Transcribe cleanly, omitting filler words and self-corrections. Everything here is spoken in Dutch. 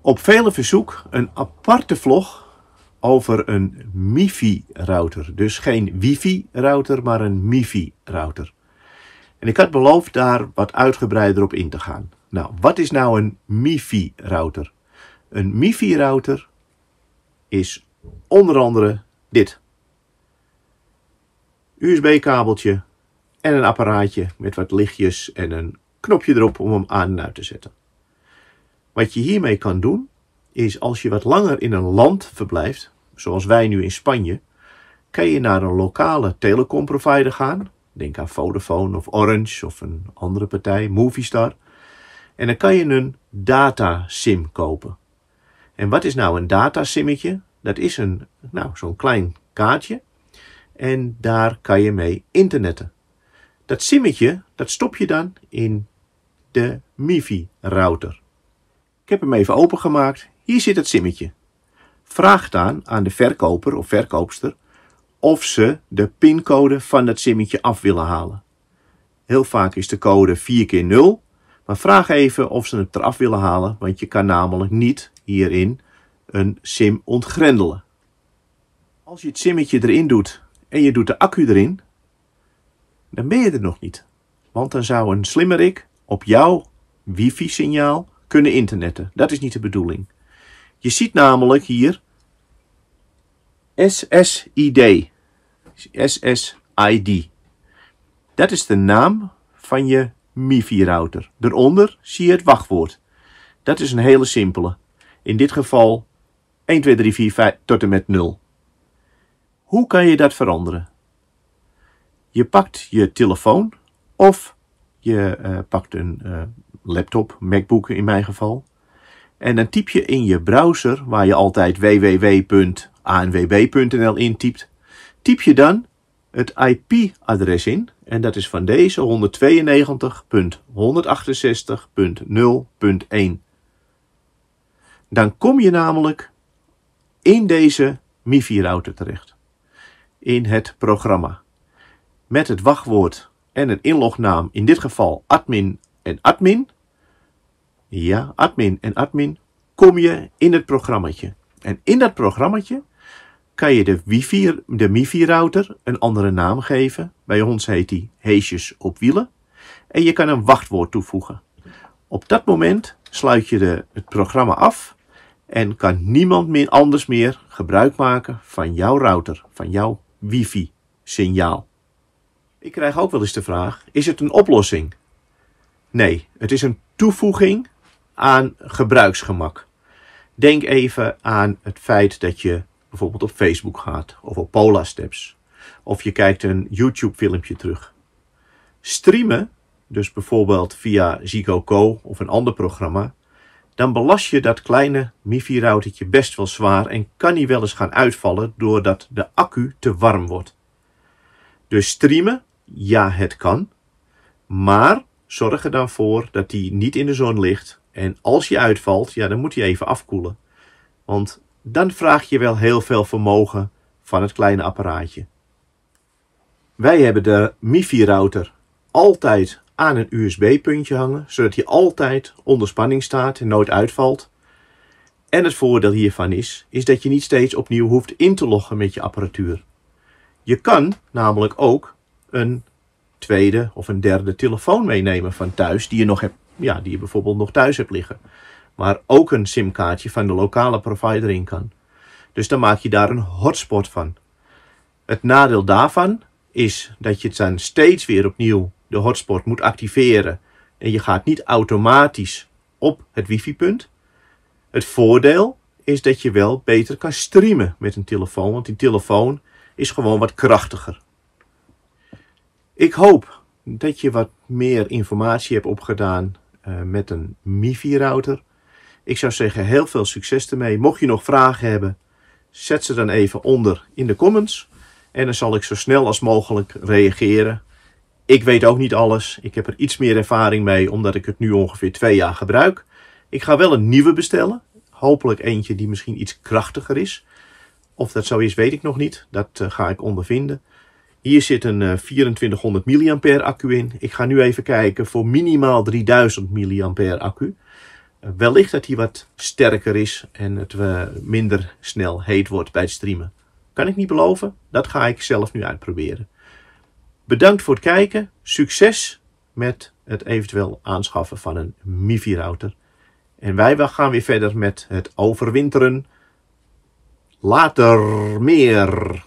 Op vele verzoek een aparte vlog over een MiFi-router. Dus geen wifi-router, maar een MiFi-router. En ik had beloofd daar wat uitgebreider op in te gaan. Nou, wat is nou een MiFi-router? Een MiFi-router is onder andere dit. USB-kabeltje en een apparaatje met wat lichtjes en een knopje erop om hem aan en uit te zetten. Wat je hiermee kan doen, is als je wat langer in een land verblijft, zoals wij nu in Spanje, kan je naar een lokale telecomprovider gaan. Denk aan Vodafone of Orange of een andere partij, Movistar. En dan kan je een datasim kopen. En wat is nou een datasimmetje? Dat is zo'n klein kaartje. En daar kan je mee internetten. Dat simmetje, dat stop je dan in de MiFi-router. Ik heb hem even opengemaakt. Hier zit het simmetje. Vraag dan aan de verkoper of verkoopster of ze de pincode van dat simmetje af willen halen. Heel vaak is de code 4 keer 0. Maar vraag even of ze het eraf willen halen, want je kan namelijk niet hierin een sim ontgrendelen. Als je het simmetje erin doet en je doet de accu erin, dan ben je er nog niet. Want dan zou een slimmerik op jouw wifi-signaal kunnen internetten. Dat is niet de bedoeling. Je ziet namelijk hier SSID. SSID. Dat is de naam van je MiFi-router. Daaronder zie je het wachtwoord. Dat is een hele simpele. In dit geval 1, 2, 3, 4, 5 tot en met 0. Hoe kan je dat veranderen? Je pakt je telefoon of je pakt een laptop, MacBook in mijn geval. En dan typ je in je browser, waar je altijd www.anwb.nl intypt, typ je dan het IP-adres in. En dat is van deze 192.168.0.1. Dan kom je namelijk in deze MiFi-router terecht. In het programma. Met het wachtwoord en een inlognaam, in dit geval admin en admin. Ja, admin en admin. Kom je in het programmaatje. En in dat programmaatje kan je de MiFi-router een andere naam geven. Bij ons heet die Heesjes op wielen. En je kan een wachtwoord toevoegen. Op dat moment sluit je het programma af. En kan niemand anders meer gebruik maken van jouw router. Van jouw wifi-signaal. Ik krijg ook wel eens de vraag, is het een oplossing? Nee, het is een toevoeging aan gebruiksgemak. Denk even aan het feit dat je bijvoorbeeld op Facebook gaat of op Polasteps. Of je kijkt een YouTube filmpje terug. Streamen, dus bijvoorbeeld via Ziggo Go of een ander programma, dan belast je dat kleine MiFi-routertje best wel zwaar en kan die wel eens gaan uitvallen doordat de accu te warm wordt. Dus streamen, ja het kan, maar zorg er dan voor dat die niet in de zon ligt. En als je uitvalt, ja, dan moet hij even afkoelen. Want dan vraag je wel heel veel vermogen van het kleine apparaatje. Wij hebben de MiFi-router altijd aan een USB-puntje hangen, zodat hij altijd onder spanning staat en nooit uitvalt. En het voordeel hiervan is dat je niet steeds opnieuw hoeft in te loggen met je apparatuur. Je kan namelijk ook een tweede of een derde telefoon meenemen van thuis die je nog hebt, ja, die je bijvoorbeeld nog thuis hebt liggen. Waar ook een simkaartje van de lokale provider in kan. Dus dan maak je daar een hotspot van. Het nadeel daarvan is dat je het dan steeds weer opnieuw de hotspot moet activeren. En je gaat niet automatisch op het wifi-punt. Het voordeel is dat je wel beter kan streamen met een telefoon. Want die telefoon is gewoon wat krachtiger. Ik hoop dat je wat meer informatie hebt opgedaan met een MiFi-router. Ik zou zeggen, heel veel succes ermee. Mocht je nog vragen hebben, zet ze dan even onder in de comments. En dan zal ik zo snel als mogelijk reageren. Ik weet ook niet alles. Ik heb er iets meer ervaring mee, omdat ik het nu ongeveer 2 jaar gebruik. Ik ga wel een nieuwe bestellen. Hopelijk eentje die misschien iets krachtiger is. Of dat zo is, weet ik nog niet. Dat ga ik ondervinden. Hier zit een 2400 mAh accu in. Ik ga nu even kijken voor minimaal 3000 mAh accu. Wellicht dat hij wat sterker is en het minder snel heet wordt bij het streamen. Kan ik niet beloven, dat ga ik zelf nu uitproberen. Bedankt voor het kijken, succes met het eventueel aanschaffen van een MIFI-router. En wij gaan weer verder met het overwinteren. Later meer.